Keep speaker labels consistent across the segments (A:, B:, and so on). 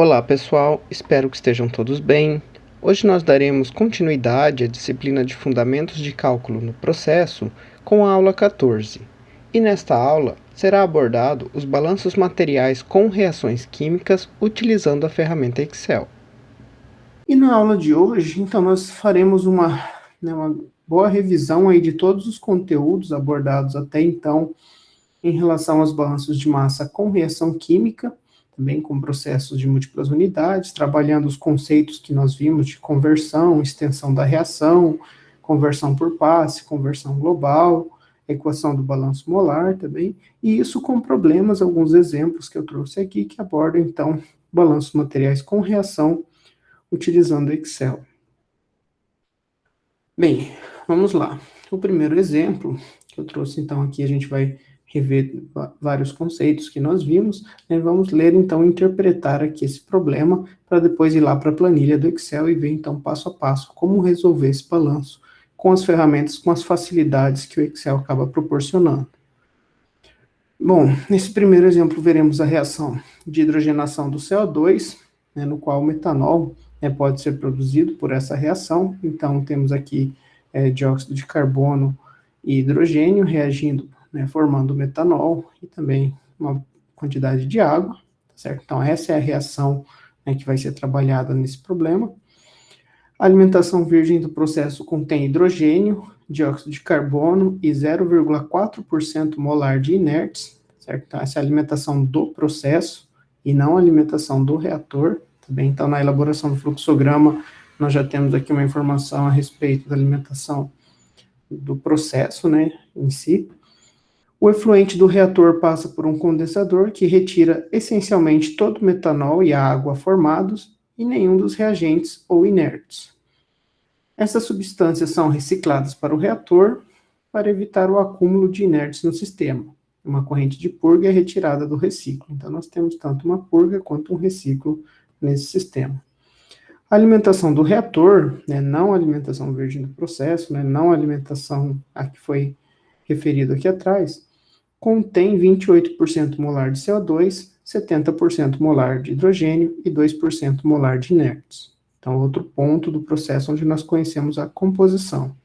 A: Olá pessoal, espero que estejam todos bem. Hoje nós daremos continuidade à disciplina de Fundamentos de Cálculo no Processo com a aula 14. E nesta aula será abordado os balanços materiais com reações químicas utilizando a ferramenta Excel.
B: E na aula de hoje, então, nós faremos uma boa revisão aí de todos os conteúdos abordados até então em relação aos balanços de massa com reação química, também com processos de múltiplas unidades, trabalhando os conceitos que nós vimos de conversão, extensão da reação, conversão por passe, conversão global, equação do balanço molar também, e isso com problemas, alguns exemplos que eu trouxe aqui, que abordam, então, balanços materiais com reação utilizando Excel. Bem, vamos lá. O primeiro exemplo que eu trouxe, então, aqui a gente vai rever vários conceitos que nós vimos, né? Vamos ler, então, interpretar aqui esse problema, para depois ir lá para a planilha do Excel e ver, então, passo a passo, como resolver esse balanço com as ferramentas, com as facilidades que o Excel acaba proporcionando. Bom, nesse primeiro exemplo, veremos a reação de hidrogenação do CO2, né, no qual o metanol pode ser produzido por essa reação. Então, temos aqui dióxido de carbono e hidrogênio reagindo, né, formando metanol e também uma quantidade de água, certo? Então, essa é a reação, né, que vai ser trabalhada nesse problema. A alimentação virgem do processo contém hidrogênio, dióxido de carbono e 0,4% molar de inertes, certo? Então, essa é a alimentação do processo e não a alimentação do reator. Também, então, na elaboração do fluxograma, nós já temos aqui uma informação a respeito da alimentação do processo, né, em si. O efluente do reator passa por um condensador que retira essencialmente todo o metanol e a água formados e nenhum dos reagentes ou inertes. Essas substâncias são recicladas para o reator para evitar o acúmulo de inertes no sistema. Uma corrente de purga é retirada do reciclo. Então, nós temos tanto uma purga quanto um reciclo nesse sistema. A alimentação do reator, né, não a alimentação virgem do processo, né, não a alimentação a que foi referido aqui atrás, contém 28% molar de CO2, 70% molar de hidrogênio e 2% molar de inertes. Então, outro ponto do processo onde nós conhecemos a composição.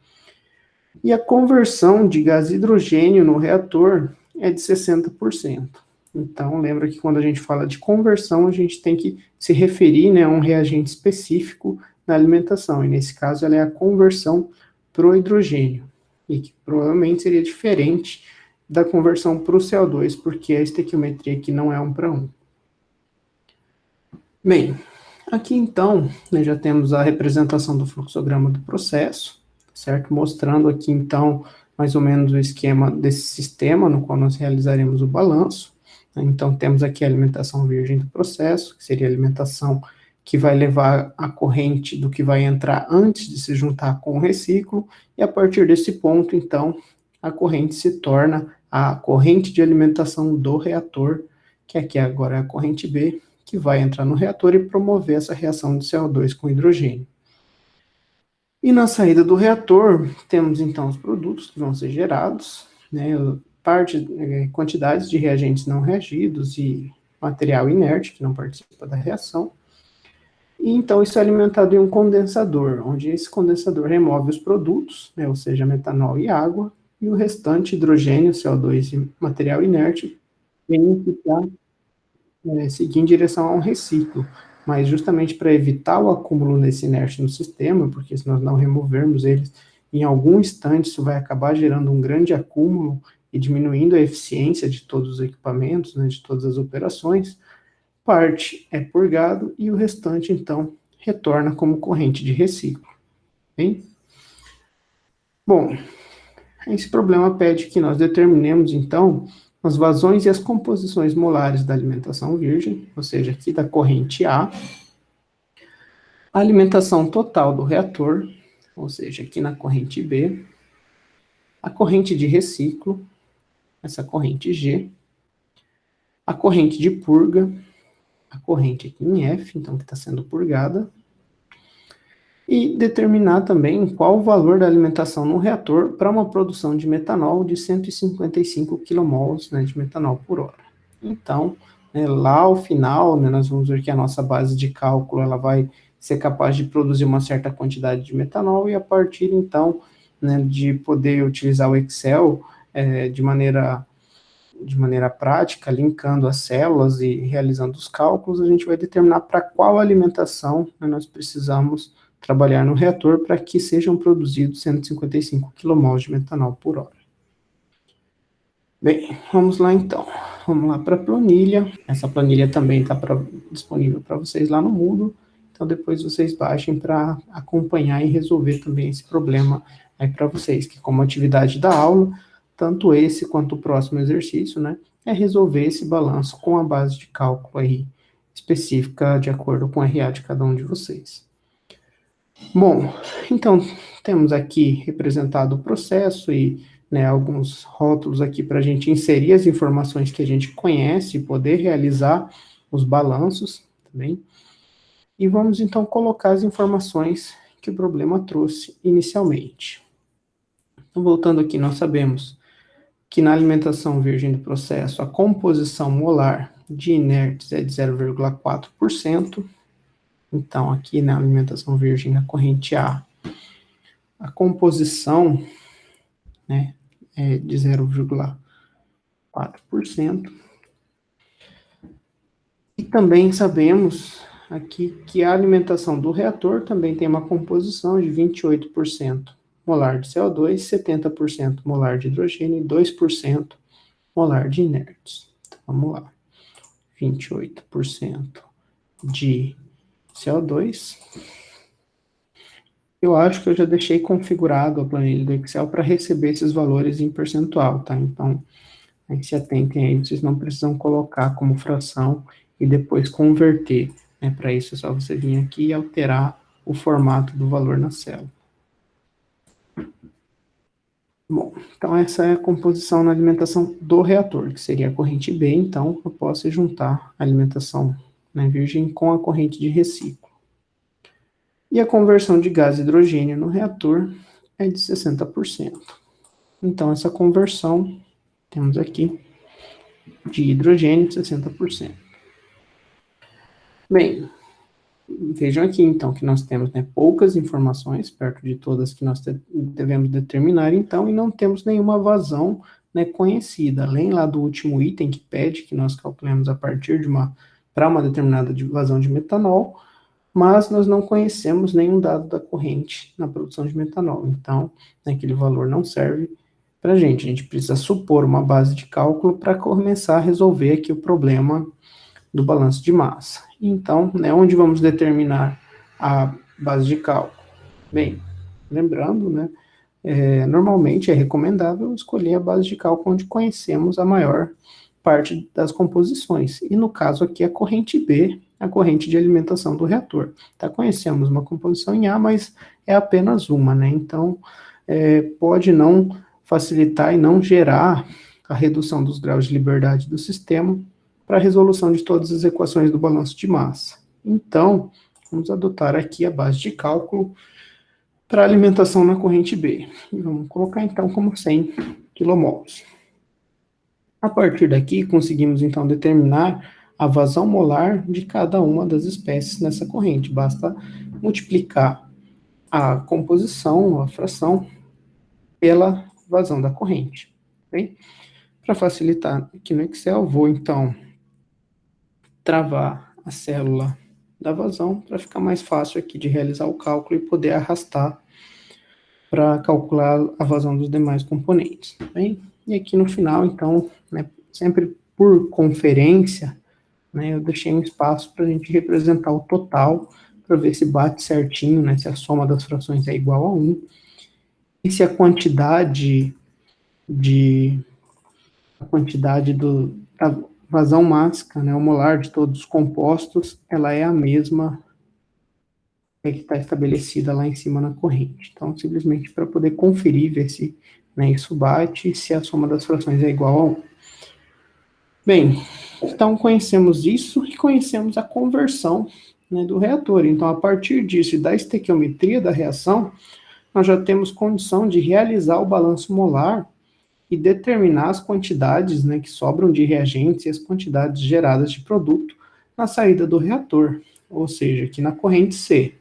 B: E a conversão de gás hidrogênio no reator é de 60%. Então, lembra que quando a gente fala de conversão, a gente tem que se referir, né, a um reagente específico na alimentação. E nesse caso, ela é a conversão para o hidrogênio. E que provavelmente seria diferente da conversão para o CO2, porque a estequiometria aqui não é 1:1. Bem, aqui então, né, já temos a representação do fluxograma do processo, certo? Mostrando aqui então, mais ou menos o esquema desse sistema no qual nós realizaremos o balanço. Então, temos aqui a alimentação virgem do processo, que seria a alimentação que vai levar a corrente do que vai entrar antes de se juntar com o reciclo, e a partir desse ponto, então, a corrente se torna a corrente de alimentação do reator, que aqui agora é a corrente B, que vai entrar no reator e promover essa reação de CO2 com hidrogênio. E na saída do reator, temos então os produtos que vão ser gerados, né, quantidades de reagentes não reagidos e material inerte, que não participa da reação. E então isso é alimentado em um condensador, onde esse condensador remove os produtos, né, ou seja, metanol e água, e o restante, hidrogênio, CO2 e material inerte, vem ficar seguir em direção a um reciclo, mas justamente para evitar o acúmulo nesse inerte no sistema, porque se nós não removermos eles, em algum instante isso vai acabar gerando um grande acúmulo e diminuindo a eficiência de todos os equipamentos, né, de todas as operações. Parte é purgado e o restante, então, retorna como corrente de reciclo. Bem? Bom, esse problema pede que nós determinemos, então, as vazões e as composições molares da alimentação virgem, ou seja, aqui da corrente A, a alimentação total do reator, ou seja, aqui na corrente B, a corrente de reciclo, essa corrente G, a corrente de purga, a corrente aqui em F, então que está sendo purgada, e determinar também qual o valor da alimentação no reator para uma produção de metanol de 155 kmol, né, de metanol por hora. Então, né, lá ao final, né, nós vamos ver que a nossa base de cálculo ela vai ser capaz de produzir uma certa quantidade de metanol, e a partir, então, né, de poder utilizar o Excel de maneira prática, linkando as células e realizando os cálculos, a gente vai determinar para qual alimentação, né, nós precisamos trabalhar no reator para que sejam produzidos 155 kmol de metanol por hora. Bem, vamos lá então. Vamos lá para a planilha. Essa planilha também está disponível para vocês lá no Moodle. Então depois vocês baixem para acompanhar e resolver também esse problema aí para vocês, que como atividade da aula, tanto esse quanto o próximo exercício, né, é resolver esse balanço com a base de cálculo aí específica de acordo com o RA de cada um de vocês. Bom, então temos aqui representado o processo e, né, alguns rótulos aqui para a gente inserir as informações que a gente conhece e poder realizar os balanços, também. E vamos então colocar as informações que o problema trouxe inicialmente. Então, voltando aqui, nós sabemos que na alimentação virgem do processo, a composição molar de inertes é de 0,4%. Então, aqui na alimentação virgem na corrente A, a composição, né, é de 0,4%. E também sabemos aqui que a alimentação do reator também tem uma composição de 28% molar de CO2, 70% molar de hidrogênio e 2% molar de inertes. Então, vamos lá. 28% de CO2. Eu acho que eu já deixei configurado a planilha do Excel para receber esses valores em percentual, tá? Então, aí se atentem aí, vocês não precisam colocar como fração e depois converter, né? Para isso é só você vir aqui e alterar o formato do valor na célula. Bom, então essa é a composição na alimentação do reator, que seria a corrente B, então eu posso juntar a alimentação, né, virgem com a corrente de reciclo. E a conversão de gás e hidrogênio no reator é de 60%. Então, essa conversão, temos aqui, de hidrogênio, 60%. Bem, vejam aqui, então, que nós temos, né, poucas informações, perto de todas que nós devemos determinar, então, e não temos nenhuma vazão, né, conhecida, além lá do último item que pede que nós calculemos a partir de para uma determinada vazão de metanol, mas nós não conhecemos nenhum dado da corrente na produção de metanol. Então, né, aquele valor não serve para a gente precisa supor uma base de cálculo para começar a resolver aqui o problema do balanço de massa. Então, né, onde vamos determinar a base de cálculo? Bem, lembrando, né, normalmente é recomendável escolher a base de cálculo onde conhecemos a maior parte das composições. E no caso aqui, a corrente B, a corrente de alimentação do reator. Tá? Conhecemos uma composição em A, mas é apenas uma, né? Então, pode não facilitar e não gerar a redução dos graus de liberdade do sistema para a resolução de todas as equações do balanço de massa. Então, vamos adotar aqui a base de cálculo para a alimentação na corrente B. E vamos colocar, então, como 100 kmols. A partir daqui, conseguimos, então, determinar a vazão molar de cada uma das espécies nessa corrente. Basta multiplicar a composição, a fração, pela vazão da corrente. Okay? Para facilitar aqui no Excel, vou, então, travar a célula da vazão para ficar mais fácil aqui de realizar o cálculo e poder arrastar para calcular a vazão dos demais componentes. Bem? E aqui no final, então, né, sempre por conferência, né, eu deixei um espaço para a gente representar o total, para ver se bate certinho, né, se a soma das frações é igual a 1, e se a quantidade da vazão mássica, né, o molar de todos os compostos, ela é a mesma que está estabelecida lá em cima na corrente. Então, simplesmente para poder conferir, ver se, né, isso bate, e se a soma das frações é igual a 1. Bem, então conhecemos isso e conhecemos a conversão, né, do reator. Então, a partir disso e da estequiometria da reação, nós já temos condição de realizar o balanço molar e determinar as quantidades, né, que sobram de reagentes e as quantidades geradas de produto na saída do reator, ou seja, aqui na corrente C.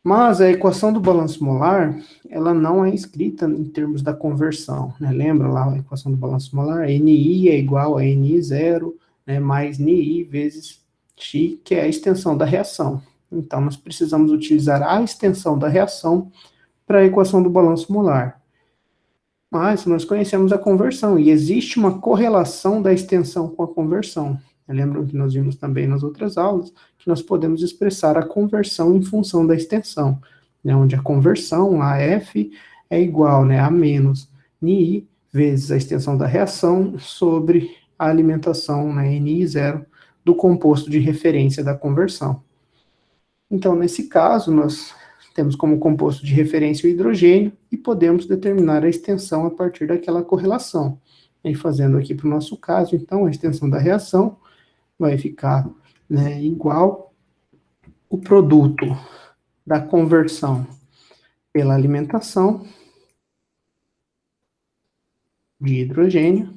B: Mas a equação do balanço molar, ela não é escrita em termos da conversão, né? Lembra lá a equação do balanço molar? Ni é igual a Ni0, né, mais Ni vezes X, que é a extensão da reação. Então, nós precisamos utilizar a extensão da reação para a equação do balanço molar. Mas nós conhecemos a conversão, e existe uma correlação da extensão com a conversão. Lembram que nós vimos também nas outras aulas que nós podemos expressar a conversão em função da extensão, né, onde a conversão, a F, é igual, né, a menos Ni vezes a extensão da reação sobre a alimentação, né, Ni0, do composto de referência da conversão. Então, nesse caso, nós temos como composto de referência o hidrogênio e podemos determinar a extensão a partir daquela correlação. E fazendo aqui para o nosso caso, então, a extensão da reação vai ficar, né, igual o produto da conversão pela alimentação de hidrogênio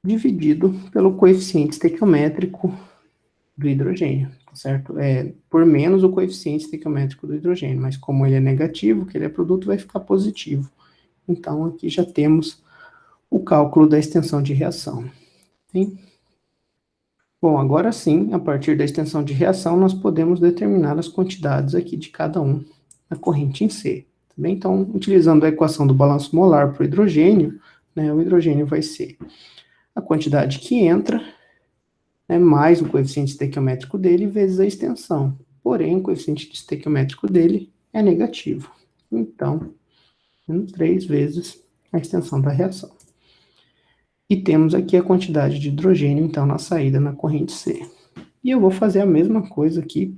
B: dividido pelo coeficiente estequiométrico do hidrogênio, certo? Por menos o coeficiente estequiométrico do hidrogênio, mas como ele é negativo, que ele é produto, vai ficar positivo. Então, aqui já temos o cálculo da extensão de reação. Sim? Bom, agora sim, a partir da extensão de reação, nós podemos determinar as quantidades aqui de cada um na corrente em C. Tá bem? Então, utilizando a equação do balanço molar para o hidrogênio, né, o hidrogênio vai ser a quantidade que entra, né, mais o coeficiente estequiométrico dele, vezes a extensão. Porém, o coeficiente estequiométrico dele é negativo. Então, 3 vezes a extensão da reação. E temos aqui a quantidade de hidrogênio, então, na saída na corrente C. E eu vou fazer a mesma coisa aqui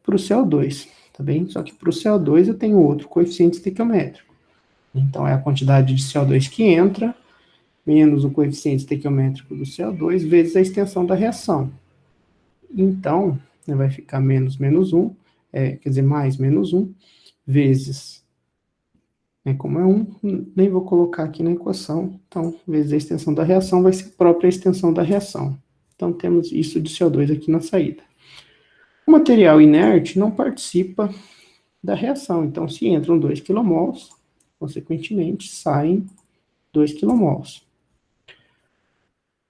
B: para o CO2, tá bem? Só que para o CO2 eu tenho outro coeficiente estequiométrico. Então, é a quantidade de CO2 que entra, menos o coeficiente estequiométrico do CO2, vezes a extensão da reação. Então, vai ficar menos 1, quer dizer, mais menos 1, vezes, como é 1, nem vou colocar aqui na equação, então, vezes a extensão da reação vai ser a própria extensão da reação. Então, temos isso de CO2 aqui na saída. O material inerte não participa da reação, então, se entram 2 kmol, consequentemente, saem 2 kmol.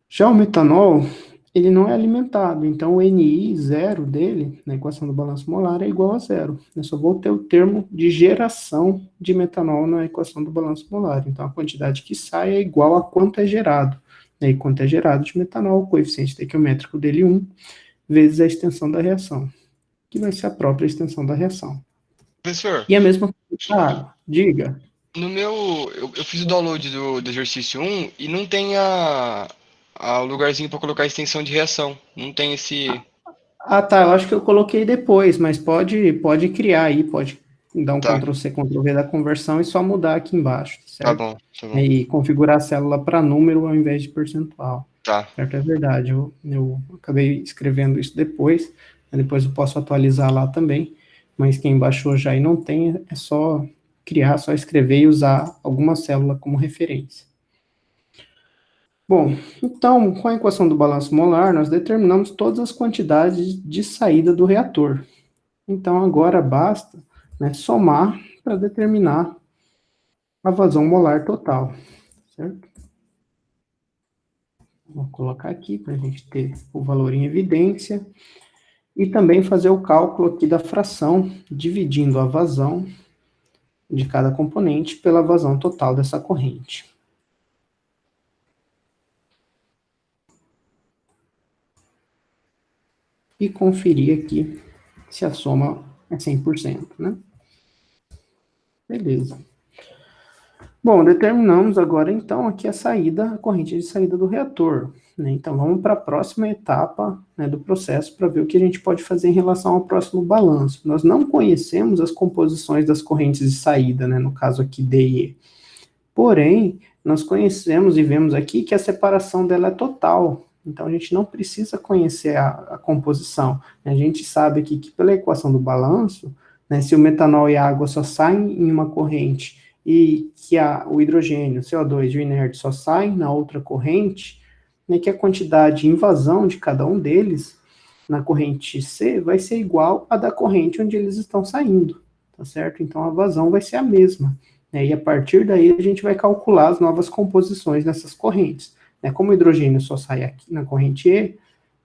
B: Já o metanol, ele não é alimentado, então o Ni0 dele, na equação do balanço molar, é igual a zero. Eu só vou ter o termo de geração de metanol na equação do balanço molar. Então, a quantidade que sai é igual a quanto é gerado. E quanto é gerado de metanol, o coeficiente estequiométrico dele 1, vezes a extensão da reação, que vai ser a própria extensão da reação.
C: Professor,
B: E a mesma coisa da água. Diga.
C: no meu. Eu fiz o download do exercício 1 e não tem o lugarzinho para colocar a extensão de reação. Não tem esse.
B: Ah, tá, eu acho que eu coloquei depois, mas pode criar aí, pode dar um
C: Tá,
B: Ctrl+C, Ctrl+V da conversão e só mudar aqui embaixo,
C: tá
B: certo?
C: bom, tá bom.
B: E configurar a célula para número ao invés de percentual.
C: Tá.
B: Certo, é verdade, eu acabei escrevendo isso depois, depois eu posso atualizar lá também, mas quem baixou já e não tem, é só criar, só escrever e usar alguma célula como referência. Bom, então, com a equação do balanço molar, nós determinamos todas as quantidades de saída do reator. Então, agora basta, né, somar para determinar a vazão molar total, certo? Vou colocar aqui para a gente ter o valor em evidência e também fazer o cálculo aqui da fração, dividindo a vazão de cada componente pela vazão total dessa corrente. E conferir aqui se a soma é 100%, né? Beleza. Bom, determinamos agora, então, aqui a corrente de saída do reator, né? Então, vamos para a próxima etapa, né, do processo para ver o que a gente pode fazer em relação ao próximo balanço. Nós não conhecemos as composições das correntes de saída, né, no caso aqui D e E. Porém, nós conhecemos e vemos aqui que a separação dela é total. Então, a gente não precisa conhecer a composição. A gente sabe aqui que pela equação do balanço, né, se o metanol e a água só saem em uma corrente e que o hidrogênio, o CO2 e o inerte só saem na outra corrente, né, que a quantidade de invasão de cada um deles na corrente C vai ser igual à da corrente onde eles estão saindo, tá certo? Então a vazão vai ser a mesma, né? E a partir daí a gente vai calcular as novas composições nessas correntes, né? Como o hidrogênio só sai aqui na corrente E,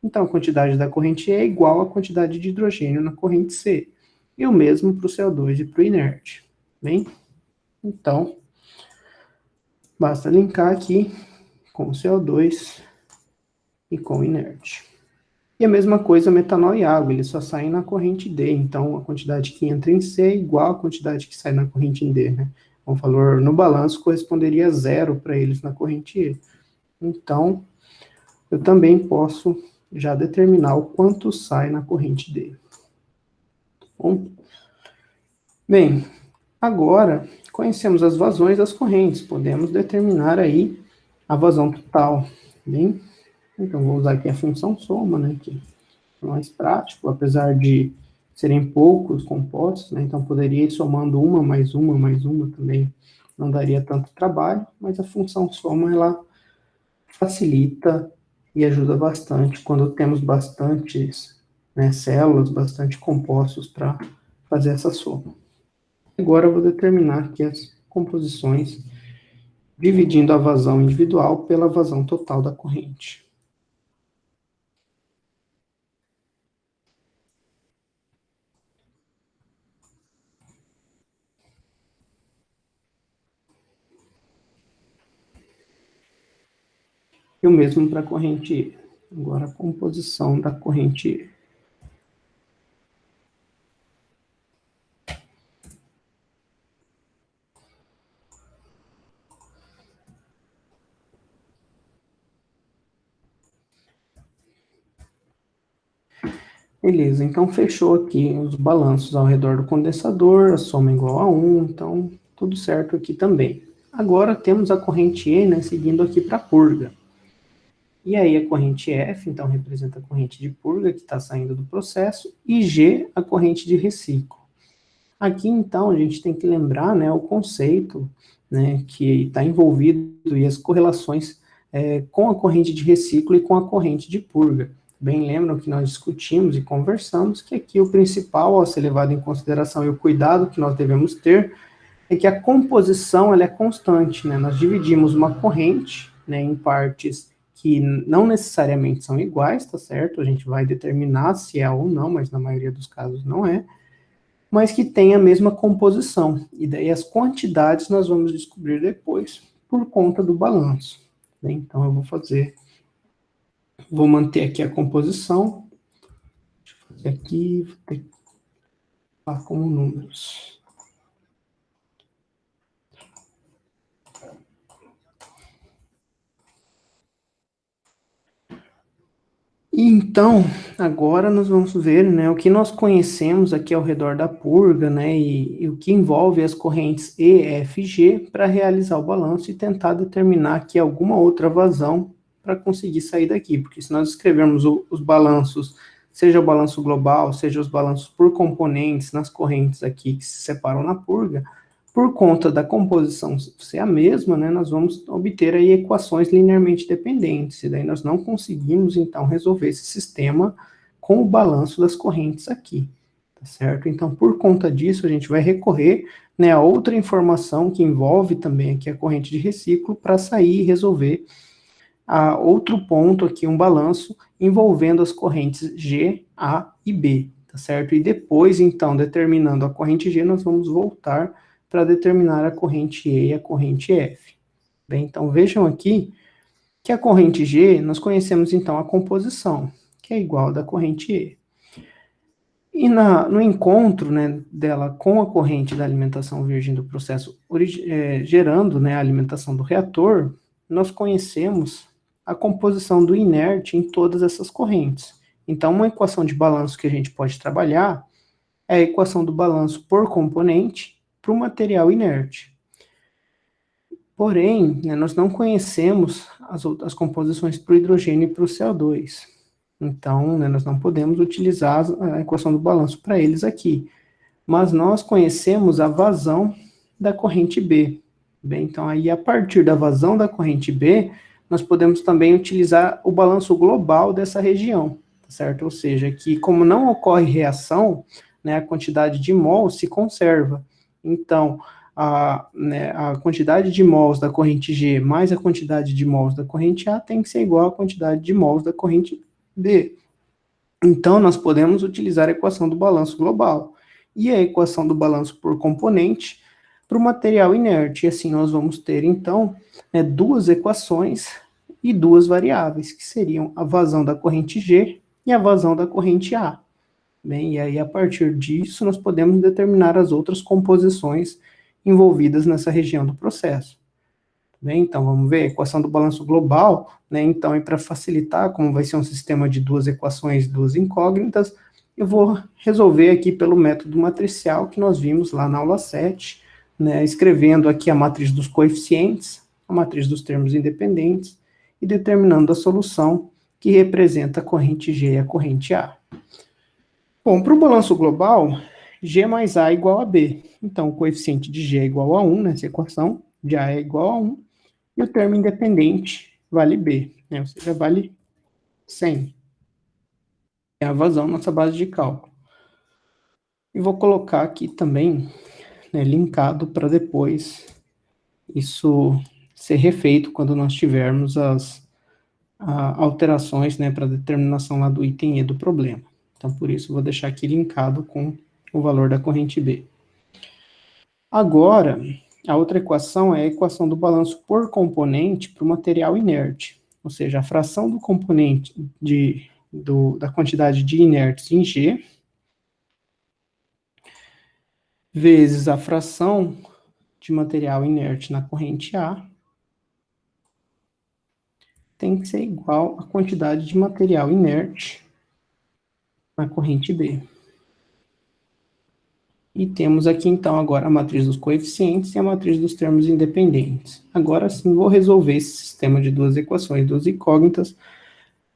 B: então a quantidade da corrente E é igual à quantidade de hidrogênio na corrente C. E o mesmo para o CO2 e para o inerte. Bem, então, basta linkar aqui com o CO2 e com o inerte. E a mesma coisa metanol e água, eles só saem na corrente D, então a quantidade que entra em C é igual à quantidade que sai na corrente em D, né? O valor no balanço corresponderia a 0 para eles na corrente E. Então, eu também posso já determinar o quanto sai na corrente D. Bom, bem, agora conhecemos as vazões das correntes, podemos determinar aí a vazão total, bem? Então, vou usar aqui a função soma, né, que é mais prático, apesar de serem poucos compostos, né, então poderia ir somando uma mais uma também, não daria tanto trabalho, mas a função soma, ela facilita e ajuda bastante quando temos bastantes, né, células, bastante compostos para fazer essa soma. Agora eu vou determinar aqui as composições, dividindo a vazão individual pela vazão total da corrente. E o mesmo para a corrente E. Agora a composição da corrente E. Beleza, então fechou aqui os balanços ao redor do condensador, a soma é igual a 1, então tudo certo aqui também. Agora temos a corrente E, né, seguindo aqui para a purga. E aí a corrente F, então, representa a corrente de purga que está saindo do processo, e G, a corrente de reciclo. Aqui, então, a gente tem que lembrar, né, o conceito, né, que está envolvido e as correlações com a corrente de reciclo e com a corrente de purga. Bem lembram que nós discutimos e conversamos que aqui o principal a ser levado em consideração e o cuidado que nós devemos ter é que a composição ela é constante, né? Nós dividimos uma corrente, né, em partes que não necessariamente são iguais, tá certo? A gente vai determinar se é ou não, mas na maioria dos casos não é, mas que tem a mesma composição. E daí as quantidades nós vamos descobrir depois por conta do balanço. Bem, então eu vou manter aqui a composição. Deixa eu fazer aqui, vou ter que falar como números. E então, agora nós vamos ver, né, o que nós conhecemos aqui ao redor da purga, né, e o que envolve as correntes E, F e G para realizar o balanço e tentar determinar aqui alguma outra vazão para conseguir sair daqui, porque se nós escrevermos os balanços, seja o balanço global, seja os balanços por componentes nas correntes aqui que se separam na purga, por conta da composição ser a mesma, né, nós vamos obter aí equações linearmente dependentes, e daí nós não conseguimos, então, resolver esse sistema com o balanço das correntes aqui, tá certo? Então, por conta disso, a gente vai recorrer, né, a outra informação que envolve também aqui a corrente de reciclo para sair e resolver outro ponto aqui, um balanço envolvendo as correntes G, A e B, tá certo? E depois, então, determinando a corrente G, nós vamos voltar para determinar a corrente E e a corrente F. Bem, então vejam aqui que a corrente G, nós conhecemos então a composição, que é igual à da corrente E. E no encontro, né, dela com a corrente da alimentação virgem do processo, gerando, né, a alimentação do reator, nós conhecemos a composição do inerte em todas essas correntes. Então, uma equação de balanço que a gente pode trabalhar é a equação do balanço por componente para o material inerte. Porém, né, nós não conhecemos as composições para o hidrogênio e para o CO2. Então, né, nós não podemos utilizar a equação do balanço para eles aqui. Mas nós conhecemos a vazão, da corrente B. Bem, então, aí, a partir da vazão da corrente B, nós podemos também utilizar o balanço global dessa região, certo? Ou seja, que como não ocorre reação, né, a quantidade de mols se conserva. Então, a quantidade de mols da corrente G mais a quantidade de mols da corrente A tem que ser igual à quantidade de mols da corrente B. Então, nós podemos utilizar a equação do balanço global e a equação do balanço por componente para o material inerte. E assim nós vamos ter, então, duas equações e duas variáveis, que seriam a vazão da corrente G e a vazão da corrente A. Bem, e aí, a partir disso, nós podemos determinar as outras composições envolvidas nessa região do processo. Bem, então, vamos ver a equação do balanço global, né? Então, para facilitar, como vai ser um sistema de duas equações, duas incógnitas, eu vou resolver aqui pelo método matricial que nós vimos lá na aula 7, né? Escrevendo aqui a matriz dos coeficientes, a matriz dos termos independentes, e determinando a solução que representa a corrente G e a corrente A. Bom, para o balanço global, G mais A é igual a B. Então, o coeficiente de G é igual a 1 nessa equação, de A é igual a 1, e o termo independente vale B, né? Ou seja, vale 100. É a vazão, nossa base de cálculo. E vou colocar aqui também, né, linkado para depois isso ser refeito quando nós tivermos as alterações, né, para determinação lá do item E do problema. Então, por isso, vou deixar aqui linkado com o valor da corrente B. Agora, a outra equação é a equação do balanço por componente para o material inerte, ou seja, a fração do componente da quantidade de inertes em G, vezes a fração de material inerte na corrente A, tem que ser igual à quantidade de material inerte na corrente B. E temos aqui, então, agora a matriz dos coeficientes e a matriz dos termos independentes. Agora sim, vou resolver esse sistema de duas equações, duas incógnitas,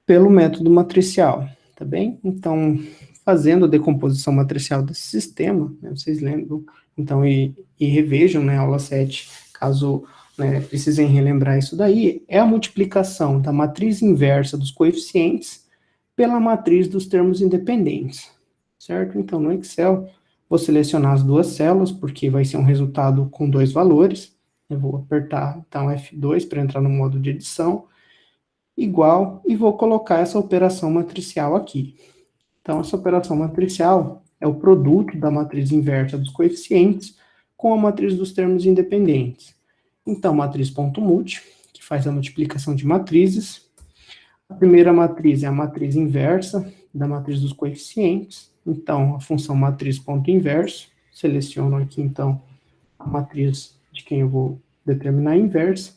B: pelo método matricial, tá bem? Então, fazendo a decomposição matricial desse sistema, né, vocês lembram, então, e revejam, né, a aula 7, caso, né, precisem relembrar isso daí, é a multiplicação da matriz inversa dos coeficientes pela matriz dos termos independentes, certo? Então, no Excel, vou selecionar as duas células, porque vai ser um resultado com dois valores. Eu vou apertar, então, F2 para entrar no modo de edição, igual, e vou colocar essa operação matricial aqui. Então, essa operação matricial é o produto da matriz inversa dos coeficientes com a matriz dos termos independentes. Então, matriz.mult, que faz a multiplicação de matrizes. A primeira matriz é a matriz inversa da matriz dos coeficientes. Então, a função matriz.inverso, seleciono aqui, então, a matriz de quem eu vou determinar a inversa.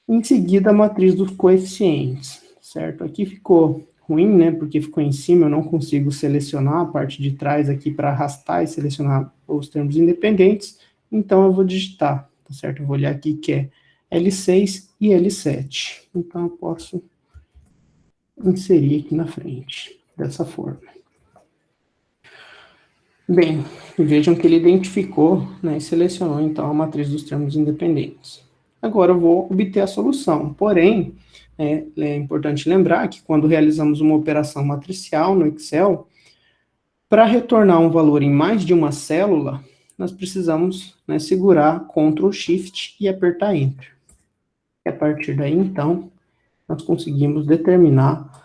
B: Em seguida, a matriz dos coeficientes, certo? Aqui ficou ruim, né, porque ficou em cima, eu não consigo selecionar a parte de trás aqui para arrastar e selecionar os termos independentes, então eu vou digitar, tá certo? Eu vou olhar aqui que é L6 e L7. Então, eu posso inserir aqui na frente, dessa forma. Bem, vejam que ele identificou, né, e selecionou, então, a matriz dos termos independentes. Agora eu vou obter a solução, porém, é importante lembrar que quando realizamos uma operação matricial no Excel, para retornar um valor em mais de uma célula, nós precisamos, né, segurar Ctrl Shift e apertar Enter. E a partir daí, então, nós conseguimos determinar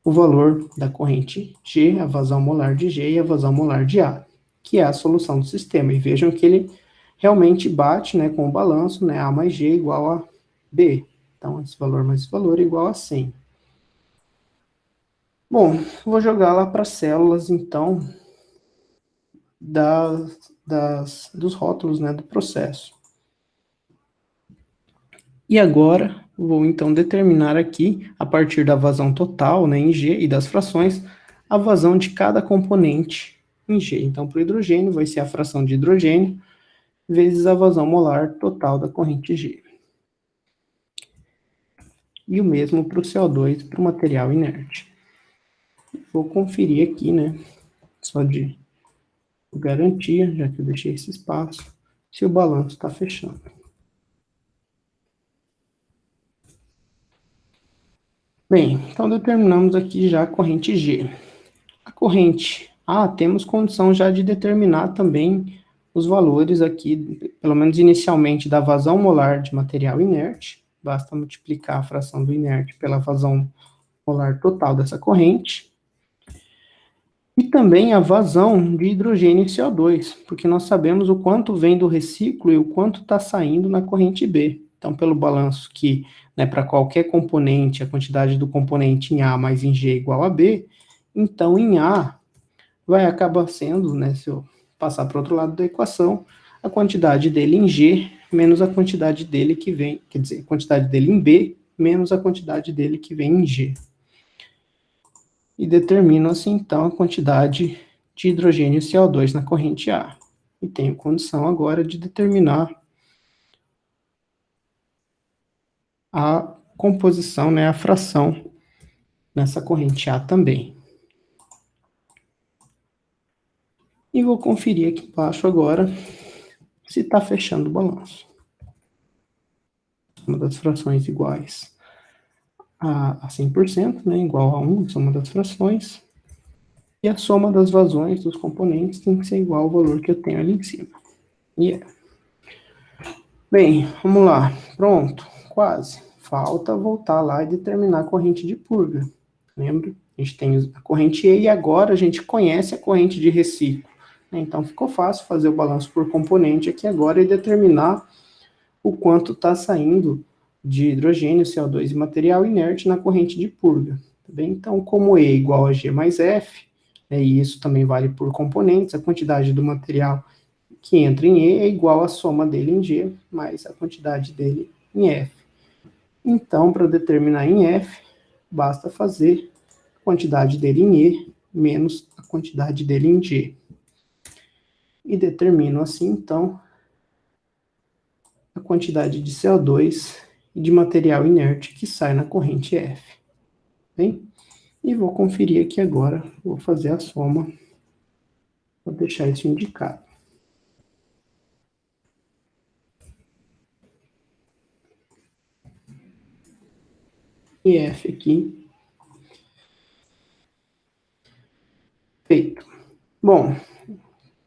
B: o valor da corrente G, a vazão molar de G e a vazão molar de A, que é a solução do sistema. E vejam que ele realmente bate, né, com o balanço, né, A mais G igual a B. Então, esse valor mais esse valor é igual a 100. Bom, vou jogar lá para as células, então, dos rótulos, né, do processo. E agora, vou então determinar aqui, a partir da vazão total, né, em G, e das frações, a vazão de cada componente em G. Então, para o hidrogênio, vai ser a fração de hidrogênio, vezes a vazão molar total da corrente G. E o mesmo para o CO2, para o material inerte. Vou conferir aqui, né, só de garantia, já que eu deixei esse espaço. se o balanço está fechando. Bem, então determinamos aqui já a corrente G. A corrente A, temos condição já de determinar também os valores aqui, pelo menos inicialmente, da vazão molar de material inerte. Basta multiplicar a fração do inerte pela vazão molar total dessa corrente. E também a vazão de hidrogênio e CO2, porque nós sabemos o quanto vem do reciclo e o quanto está saindo na corrente B. Então, pelo balanço que, né, para qualquer componente, a quantidade do componente em A mais em G é igual a B, então em A vai acabar sendo, né, se eu passar para o outro lado da equação, a quantidade dele em G menos a quantidade dele que vem, quer dizer, a quantidade dele em B menos a quantidade dele que vem em G. E determino-se, então, a quantidade de hidrogênio e CO2 na corrente A. E tenho condição agora de determinar a composição, né, a fração nessa corrente A também. E vou conferir aqui embaixo agora se está fechando o balanço. Uma das frações iguais a 100%, né, igual a 1, soma das frações. E a soma das vazões dos componentes tem que ser igual ao valor que eu tenho ali em cima. Bem, vamos lá. Pronto, quase. Falta voltar lá e determinar a corrente de purga. Lembra? A gente tem a corrente E e agora a gente conhece a corrente de reciclo. Então ficou fácil fazer o balanço por componente aqui agora e determinar o quanto está saindo de hidrogênio, CO2 e material inerte na corrente de purga. Tá bem? Então, como E igual a G mais F, né, e isso também vale por componentes, a quantidade do material que entra em E é igual à soma dele em G mais a quantidade dele em F. Então, para determinar em F, basta fazer a quantidade dele em E menos a quantidade dele em G. E determino assim, então, a quantidade de CO2 e de material inerte que sai na corrente F. Bem? E vou conferir aqui agora, vou fazer a soma, vou deixar isso indicado. E F aqui. Feito. Bom,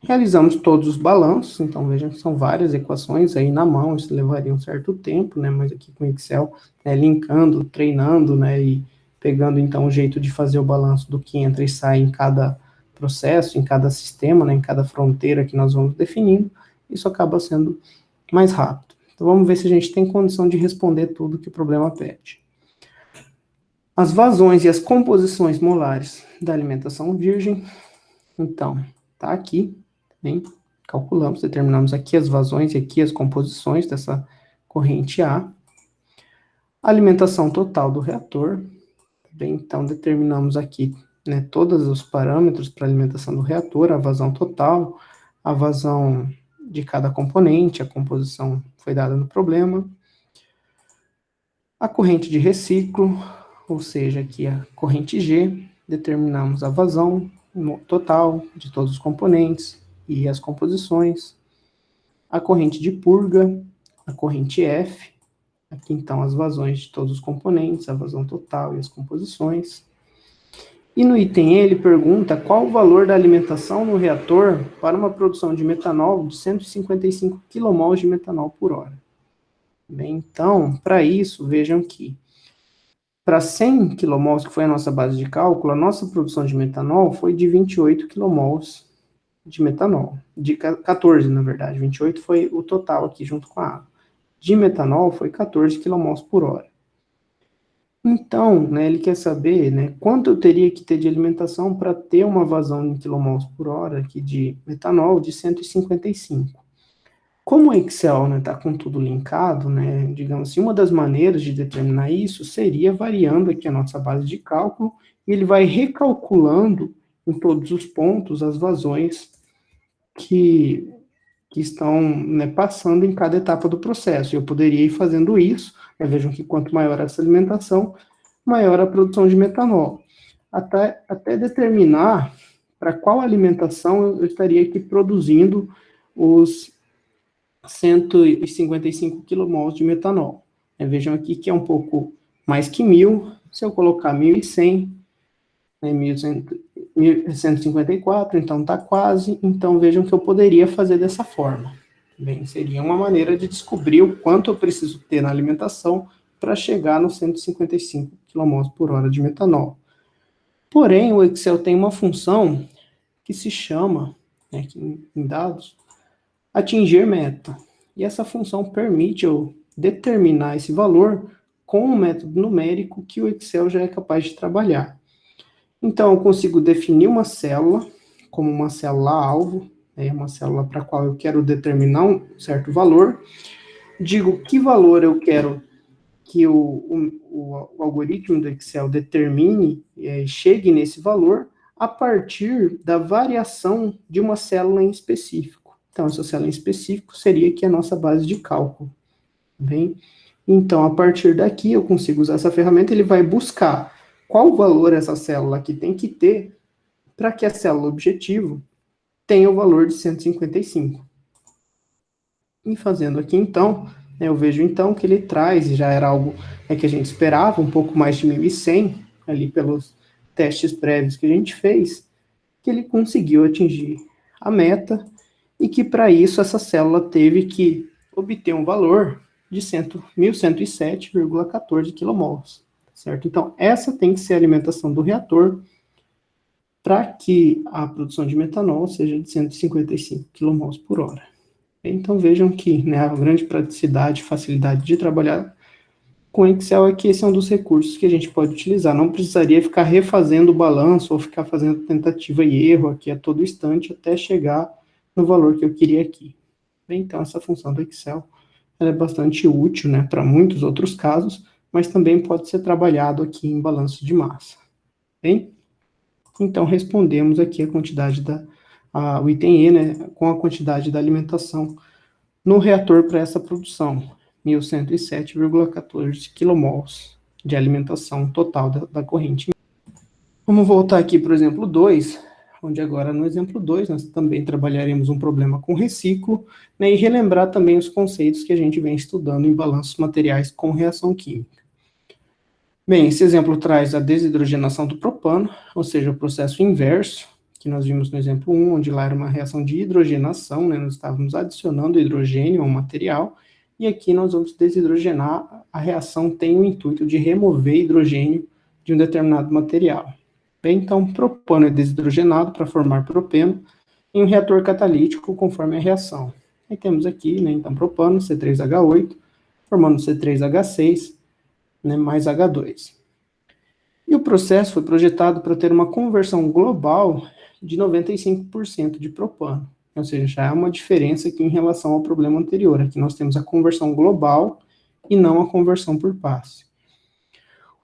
B: realizamos todos os balanços, então vejam que são várias equações aí na mão, isso levaria um certo tempo, né, mas aqui com o Excel, né, linkando, treinando, né, e pegando então o jeito de fazer o balanço do que entra e sai em cada processo, em cada sistema, né, em cada fronteira que nós vamos definindo, isso acaba sendo mais rápido. Então vamos ver se a gente tem condição de responder tudo que o problema pede. As vazões e as composições molares da alimentação virgem, então, tá aqui, bem, calculamos, determinamos aqui as vazões e aqui as composições dessa corrente A. A alimentação total do reator, bem, então determinamos aqui, né, todos os parâmetros para a alimentação do reator, a vazão total, a vazão de cada componente, a composição foi dada no problema. A corrente de reciclo, ou seja, aqui a corrente G, determinamos a vazão total de todos os componentes e as composições. A corrente de purga, a corrente F, aqui então as vazões de todos os componentes, a vazão total e as composições. E no item E ele pergunta qual o valor da alimentação no reator para uma produção de metanol de 155 kmol de metanol por hora. Bem, então, para isso, vejam que para 100 kmol, que foi a nossa base de cálculo, a nossa produção de metanol foi de 28 kmol de metanol. De 14, na verdade. 28 foi o total aqui, junto com a água. De metanol foi 14 kmol por hora. Então, né, ele quer saber, né, quanto eu teria que ter de alimentação para ter uma vazão em kmol por hora aqui de metanol de 155. Como o Excel está, com tudo linkado, né, digamos assim, uma das maneiras de determinar isso seria variando aqui a nossa base de cálculo, e ele vai recalculando em todos os pontos as vazões que estão, né, passando em cada etapa do processo. Eu poderia ir fazendo isso, né, vejam que quanto maior essa alimentação, maior a produção de metanol. Até determinar para qual alimentação eu estaria aqui produzindo os 155 kmol de metanol. Vejam aqui que é um pouco mais que 1.000. Se eu colocar 1.100, 1.154, então está quase. Então vejam que eu poderia fazer dessa forma. Bem, seria uma maneira de descobrir o quanto eu preciso ter na alimentação para chegar nos 155 kmol por hora de metanol. Porém, o Excel tem uma função que se chama, aqui em dados, atingir meta. E essa função permite eu determinar esse valor com um método numérico que o Excel já é capaz de trabalhar. Então, eu consigo definir uma célula como uma célula-alvo, uma célula para a qual eu quero determinar um certo valor, digo que valor eu quero que o algoritmo do Excel determine e chegue nesse valor a partir da variação de uma célula em específico. Então, essa célula em específico seria aqui a nossa base de cálculo. Bem? Então, a partir daqui, eu consigo usar essa ferramenta, ele vai buscar qual valor essa célula aqui tem que ter para que a célula objetivo tenha o valor de 155. E fazendo aqui, então, eu vejo, então, que ele traz, e já era algo que a gente esperava, um pouco mais de 1.100, ali pelos testes prévios que a gente fez, que ele conseguiu atingir a meta, e que, para isso, essa célula teve que obter um valor de 1.107,14 kmol, certo? Então, essa tem que ser a alimentação do reator para que a produção de metanol seja de 155 kmol por hora. Então, vejam que a grande praticidade e facilidade de trabalhar com Excel é que esse é um dos recursos que a gente pode utilizar. Não precisaria ficar refazendo o balanço ou ficar fazendo tentativa e erro aqui a todo instante até chegar no valor que eu queria aqui. Bem, então, essa função do Excel ela é bastante útil para muitos outros casos, mas também pode ser trabalhado aqui em balanço de massa. Bem? Então, respondemos aqui a quantidade o item E, com a quantidade da alimentação no reator para essa produção, 1.107,14 kmol de alimentação total da corrente. Vamos voltar aqui para o exemplo 2, onde agora no exemplo 2 nós também trabalharemos um problema com reciclo, e relembrar também os conceitos que a gente vem estudando em balanços materiais com reação química. Bem, esse exemplo traz a desidrogenação do propano, ou seja, o processo inverso, que nós vimos no exemplo 1, onde lá era uma reação de hidrogenação, nós estávamos adicionando hidrogênio ao material, e aqui nós vamos desidrogenar, a reação tem o intuito de remover hidrogênio de um determinado material. Bem, então, propano é desidrogenado para formar propeno em um reator catalítico conforme a reação. Aí temos aqui, então, propano, C3H8, formando C3H6, mais H2. E o processo foi projetado para ter uma conversão global de 95% de propano. Ou seja, já é uma diferença aqui em relação ao problema anterior. Aqui nós temos a conversão global e não a conversão por passe.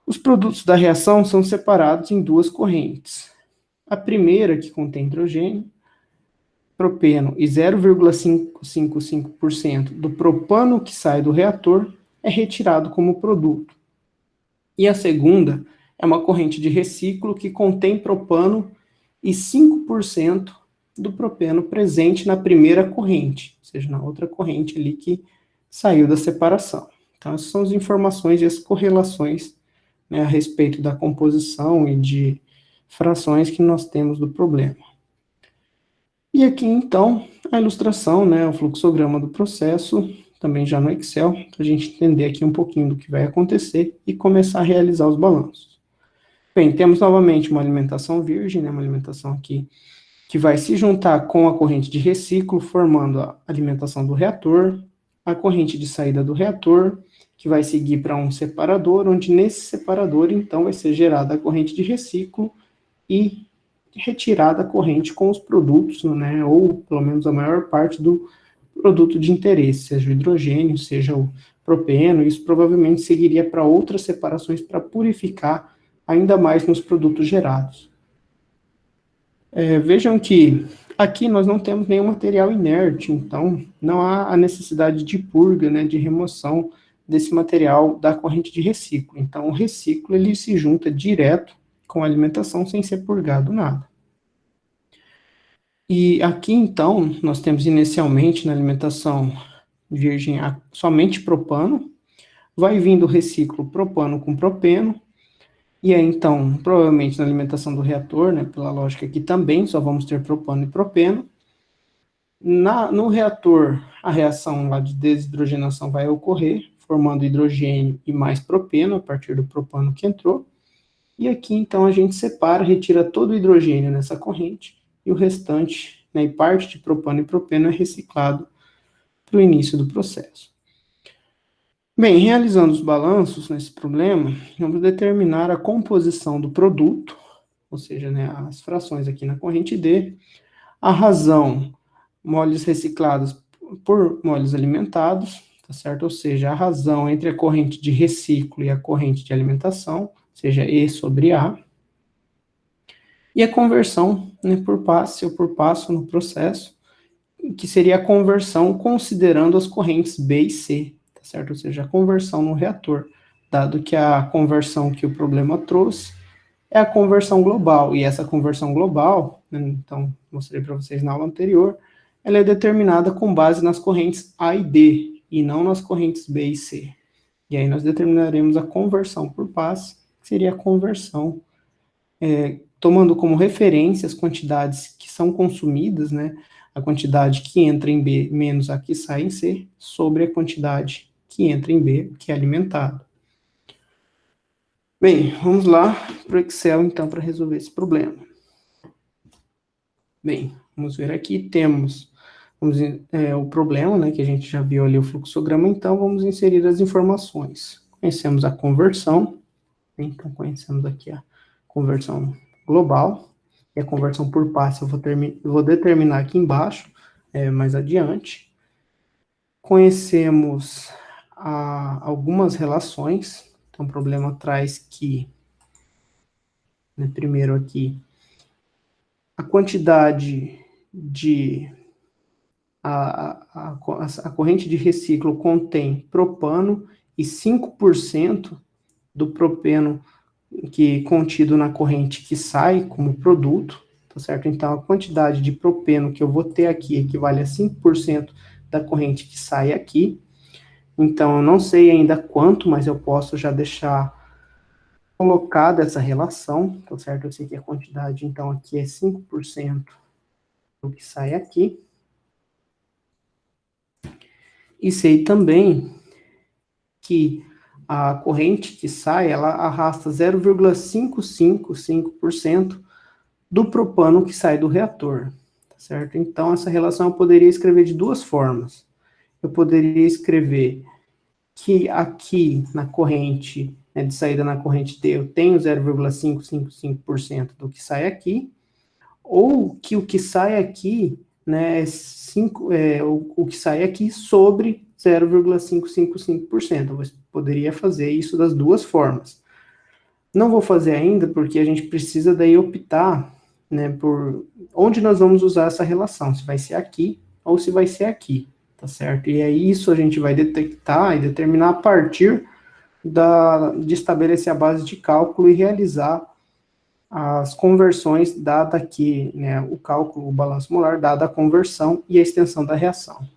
B: Os produtos da reação são separados em duas correntes. A primeira, que contém hidrogênio, propeno e 0,555% do propano que sai do reator é retirado como produto. E a segunda é uma corrente de reciclo que contém propano e 5% do propeno presente na primeira corrente, ou seja, na outra corrente ali que saiu da separação. Então, essas são as informações e as correlações a respeito da composição e de frações que nós temos do problema. E aqui, então, a ilustração, o fluxograma do processo, também já no Excel, para a gente entender aqui um pouquinho do que vai acontecer e começar a realizar os balanços. Bem, temos novamente uma alimentação virgem, uma alimentação aqui que vai se juntar com a corrente de reciclo, formando a alimentação do reator, a corrente de saída do reator, que vai seguir para um separador, onde nesse separador, então, vai ser gerada a corrente de reciclo e retirada a corrente com os produtos, ou pelo menos a maior parte do produto de interesse, seja o hidrogênio, seja o propeno, isso provavelmente seguiria para outras separações para purificar ainda mais nos produtos gerados. Vejam que aqui nós não temos nenhum material inerte, então não há a necessidade de purga, de remoção desse material da corrente de reciclo. Então o reciclo ele se junta direto com a alimentação sem ser purgado nada. E aqui então nós temos inicialmente na alimentação virgem a somente propano, vai vindo o reciclo propano com propeno, e aí, então, provavelmente na alimentação do reator, né, pela lógica aqui também, só vamos ter propano e propeno. No reator, a reação lá de desidrogenação vai ocorrer, formando hidrogênio e mais propeno, a partir do propano que entrou. E aqui, então, a gente separa, retira todo o hidrogênio nessa corrente, e o restante, né, e parte de propano e propeno é reciclado para o início do processo. Bem, realizando os balanços nesse problema, vamos determinar a composição do produto, ou seja, né, as frações aqui na corrente D, a razão, moles reciclados por moles alimentados, tá certo? Ou seja, a razão entre a corrente de reciclo e a corrente de alimentação, seja E sobre A, e a conversão, né, por passe ou por passo no processo, que seria a conversão considerando as correntes B e C, tá certo? Ou seja, a conversão no reator, dado que a conversão que o problema trouxe é a conversão global, e essa conversão global, né, então, mostrei para vocês na aula anterior, ela é determinada com base nas correntes A e D, e não nas correntes B e C. E aí nós determinaremos a conversão por passe, que seria a conversão, tomando como referência as quantidades que são consumidas, né, a quantidade que entra em B menos a que sai em C, sobre a quantidade que entra em B, que é alimentado. Bem, vamos lá para o Excel, então, para resolver esse problema. Bem, vamos ver aqui, temos o problema, né, que a gente já viu ali o fluxograma, então vamos inserir as informações. Conhecemos a conversão, então conhecemos aqui a conversão global, e a conversão por passe eu vou determinar aqui embaixo, mais adiante. Conhecemos algumas relações, então o problema traz que, né, primeiro aqui, a quantidade de... A corrente de reciclo contém propano e 5% do propeno que contido na corrente que sai como produto, tá certo? Então, a quantidade de propeno que eu vou ter aqui equivale a 5% da corrente que sai aqui. Então, eu não sei ainda quanto, mas eu posso já deixar colocada essa relação, tá certo? Eu sei que a quantidade, então, aqui é 5% do que sai aqui. E sei também que a corrente que sai, ela arrasta 0,555% do propano que sai do reator, tá certo? Então, essa relação eu poderia escrever de duas formas. Eu poderia escrever que aqui na corrente, né, de saída na corrente D, eu tenho 0,555% do que sai aqui, ou que o que sai aqui, né, o que sai aqui sobre 0,555%. Eu poderia fazer isso das duas formas. Não vou fazer ainda, porque a gente precisa daí optar, né, por onde nós vamos usar essa relação, se vai ser aqui ou se vai ser aqui, tá certo? E aí isso a gente vai detectar e determinar a partir de estabelecer a base de cálculo e realizar as conversões, dada aqui, né, o cálculo, o balanço molar, dada a conversão e a extensão da reação.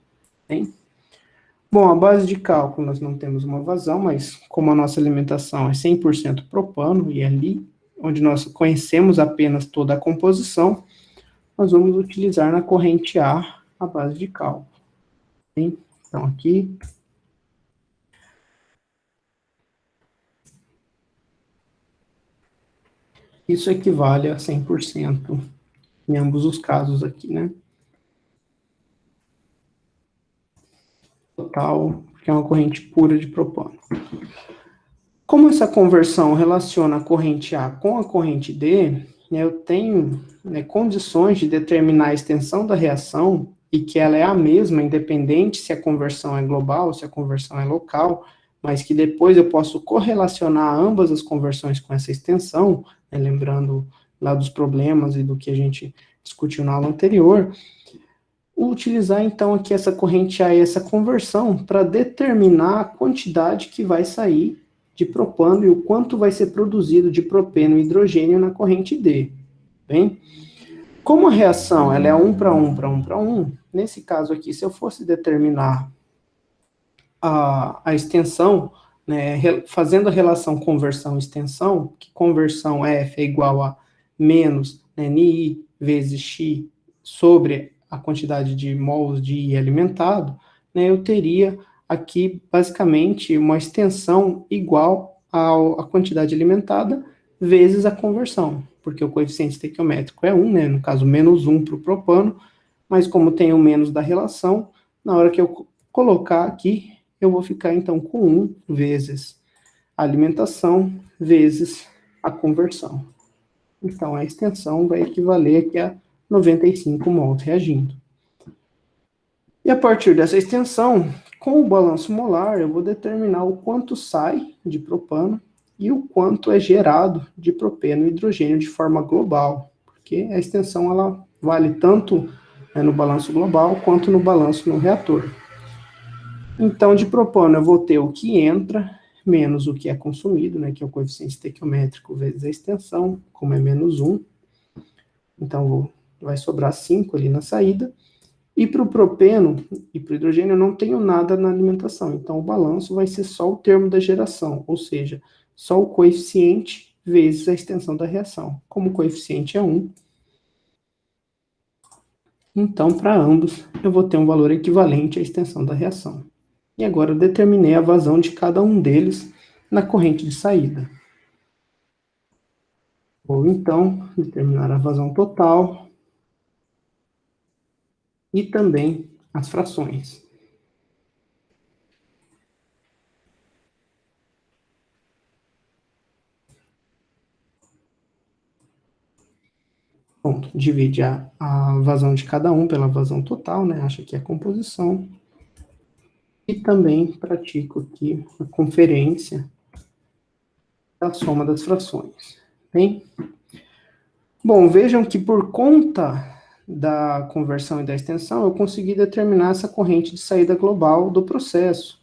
B: Bem? Bom, a base de cálculo, nós não temos uma vazão, mas como a nossa alimentação é 100% propano, e ali onde nós conhecemos apenas toda a composição, nós vamos utilizar na corrente A a base de cálculo. Bem? Então, aqui... Isso equivale a 100% em ambos os casos aqui, né? Total, que é uma corrente pura de propano. Como essa conversão relaciona a corrente A com a corrente D, né, eu tenho, né, condições de determinar a extensão da reação e que ela é a mesma, independente se a conversão é global ou se a conversão é local, mas que depois eu posso correlacionar ambas as conversões com essa extensão, né, lembrando lá dos problemas e do que a gente discutiu na aula anterior, utilizar então aqui essa corrente A e essa conversão para determinar a quantidade que vai sair de propano e o quanto vai ser produzido de propeno e hidrogênio na corrente D. Bem, como a reação ela é 1 para 1 para 1 para 1, nesse caso aqui, se eu fosse determinar a extensão, né, fazendo a relação conversão-extensão, que conversão F é igual a menos, né, Ni vezes X sobre a quantidade de mols de I alimentado, né, eu teria aqui basicamente uma extensão igual à quantidade alimentada vezes a conversão, porque o coeficiente estequiométrico é 1, né, no caso menos 1 para o propano, mas como tem o menos da relação, na hora que eu colocar aqui, eu vou ficar então com 1 vezes a alimentação vezes a conversão. Então, a extensão vai equivaler aqui a 95 mols reagindo. E a partir dessa extensão, com o balanço molar, eu vou determinar o quanto sai de propano e o quanto é gerado de propeno e hidrogênio de forma global, porque a extensão ela vale tanto no balanço global quanto no balanço no reator. Então, de propano, eu vou ter o que entra menos o que é consumido, né, que é o coeficiente estequiométrico vezes a extensão, como é menos 1. Então, vai sobrar 5 ali na saída. E para o propeno e para o hidrogênio eu não tenho nada na alimentação, então o balanço vai ser só o termo da geração, ou seja, só o coeficiente vezes a extensão da reação. Como o coeficiente é 1, então para ambos eu vou ter um valor equivalente à extensão da reação. E agora eu determinei a vazão de cada um deles na corrente de saída. Vou então determinar a vazão total e também as frações. Pronto, divide a vazão de cada um pela vazão total, né? Acha que é a composição. E também pratico aqui a conferência da soma das frações. Bem? Bom, vejam que por conta da conversão e da extensão, eu consegui determinar essa corrente de saída global do processo.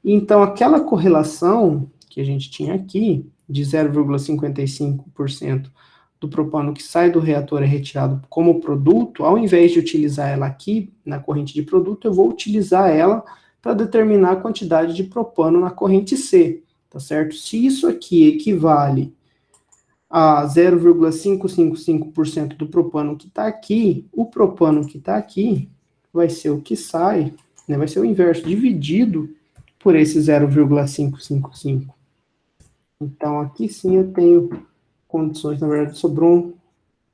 B: Então, aquela correlação que a gente tinha aqui, de 0,55% do propano que sai do reator é retirado como produto, ao invés de utilizar ela aqui na corrente de produto, eu vou utilizar ela para determinar a quantidade de propano na corrente C, tá certo? Se isso aqui equivale a 0,555% do propano que está aqui, o propano que está aqui vai ser o que sai, né, vai ser o inverso, dividido por esse 0,555. Então, aqui sim eu tenho condições, na verdade, sobrou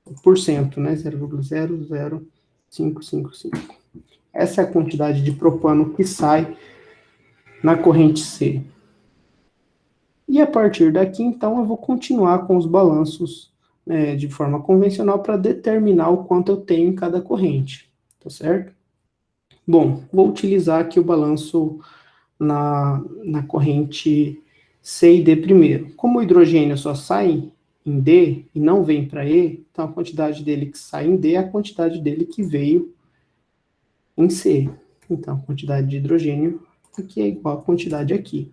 B: 1%, né? 0,00555. Essa é a quantidade de propano que sai na corrente C. E a partir daqui, então, eu vou continuar com os balanços de forma convencional para determinar o quanto eu tenho em cada corrente, tá certo? Bom, vou utilizar aqui o balanço na corrente C e D primeiro. Como o hidrogênio só sai em D e não vem para E, então a quantidade dele que sai em D é a quantidade dele que veio em C. Então, a quantidade de hidrogênio aqui é igual à quantidade aqui.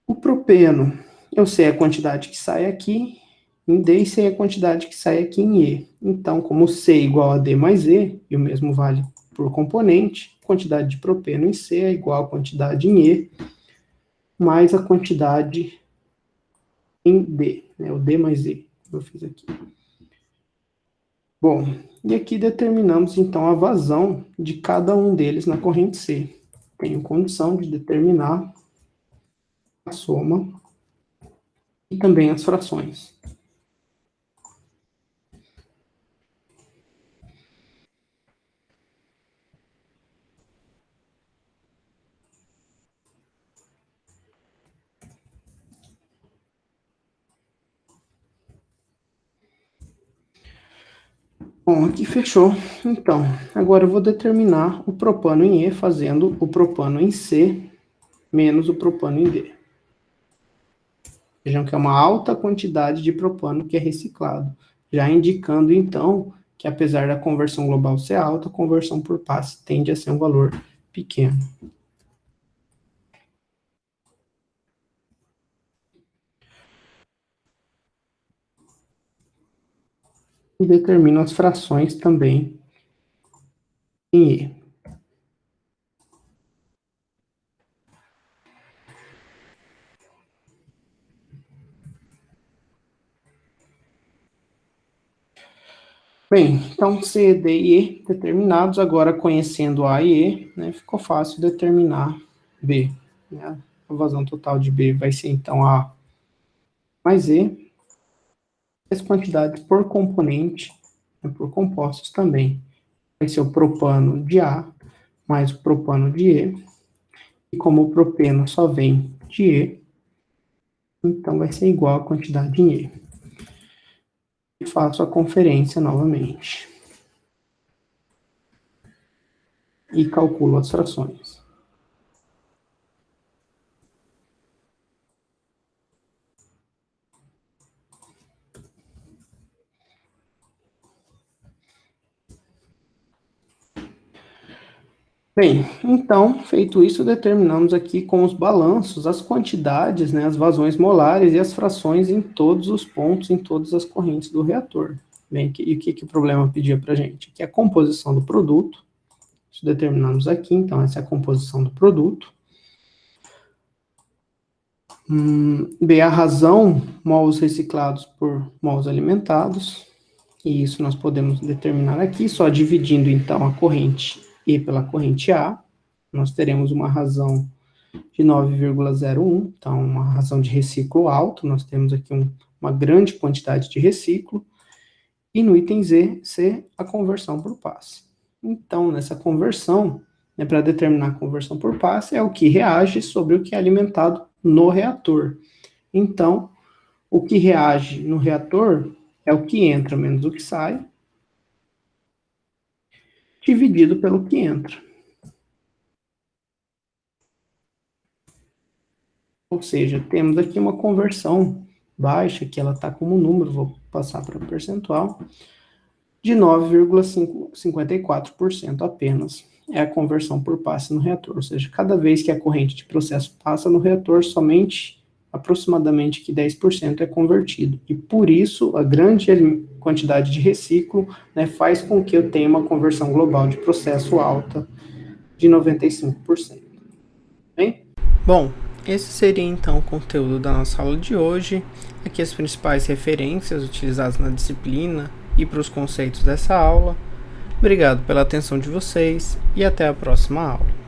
B: O propeno, eu sei a quantidade que sai aqui em D e sei a quantidade que sai aqui em E. Então, como C é igual a D mais E, e o mesmo vale por componente, a quantidade de propeno em C é igual à quantidade em E, mais a quantidade em D, né, o D mais E, que eu fiz aqui. Bom, e aqui determinamos então a vazão de cada um deles na corrente C. Tenho condição de determinar a soma e também as frações. Bom, aqui fechou. Então, agora eu vou determinar o propano em E fazendo o propano em C menos o propano em D. Vejam que é uma alta quantidade de propano que é reciclado, já indicando então que apesar da conversão global ser alta, a conversão por passe tende a ser um valor pequeno. E determino as frações também em E. Bem, então C, D e E determinados, agora conhecendo A e E, né, ficou fácil determinar B. Né? A vazão total de B vai ser então A mais E, as quantidades por componente, né, por compostos também, vai ser o propano de A mais o propano de E, e como o propeno só vem de E, então vai ser igual a quantidade em E. E faço a conferência novamente. E calculo as frações. Bem, então, feito isso, determinamos aqui com os balanços as quantidades, né, as vazões molares e as frações em todos os pontos, em todas as correntes do reator. Bem, e o que o problema pedia para a gente? Aqui a composição do produto, isso determinamos aqui, então essa é a composição do produto. B, a razão, mols reciclados por mols alimentados, e isso nós podemos determinar aqui, só dividindo então a corrente E pela corrente A, nós teremos uma razão de 9,01, então uma razão de reciclo alto, nós temos aqui uma grande quantidade de reciclo, e no item C, a conversão por passe. Então, nessa conversão, né, para determinar a conversão por passe, é o que reage sobre o que é alimentado no reator. Então, o que reage no reator é o que entra menos o que sai, dividido pelo que entra. Ou seja, temos aqui uma conversão baixa, que ela está como número, vou passar para percentual, de 9,54% apenas. É a conversão por passe no reator. Ou seja, cada vez que a corrente de processo passa no reator, somente aproximadamente que 10% é convertido. E por isso, a grande quantidade de reciclo, né, faz com que eu tenha uma conversão global de processo alta de 95%. Bem?
A: Bom, esse seria então o conteúdo da nossa aula de hoje. Aqui as principais referências utilizadas na disciplina e para os conceitos dessa aula. Obrigado pela atenção de vocês e até a próxima aula.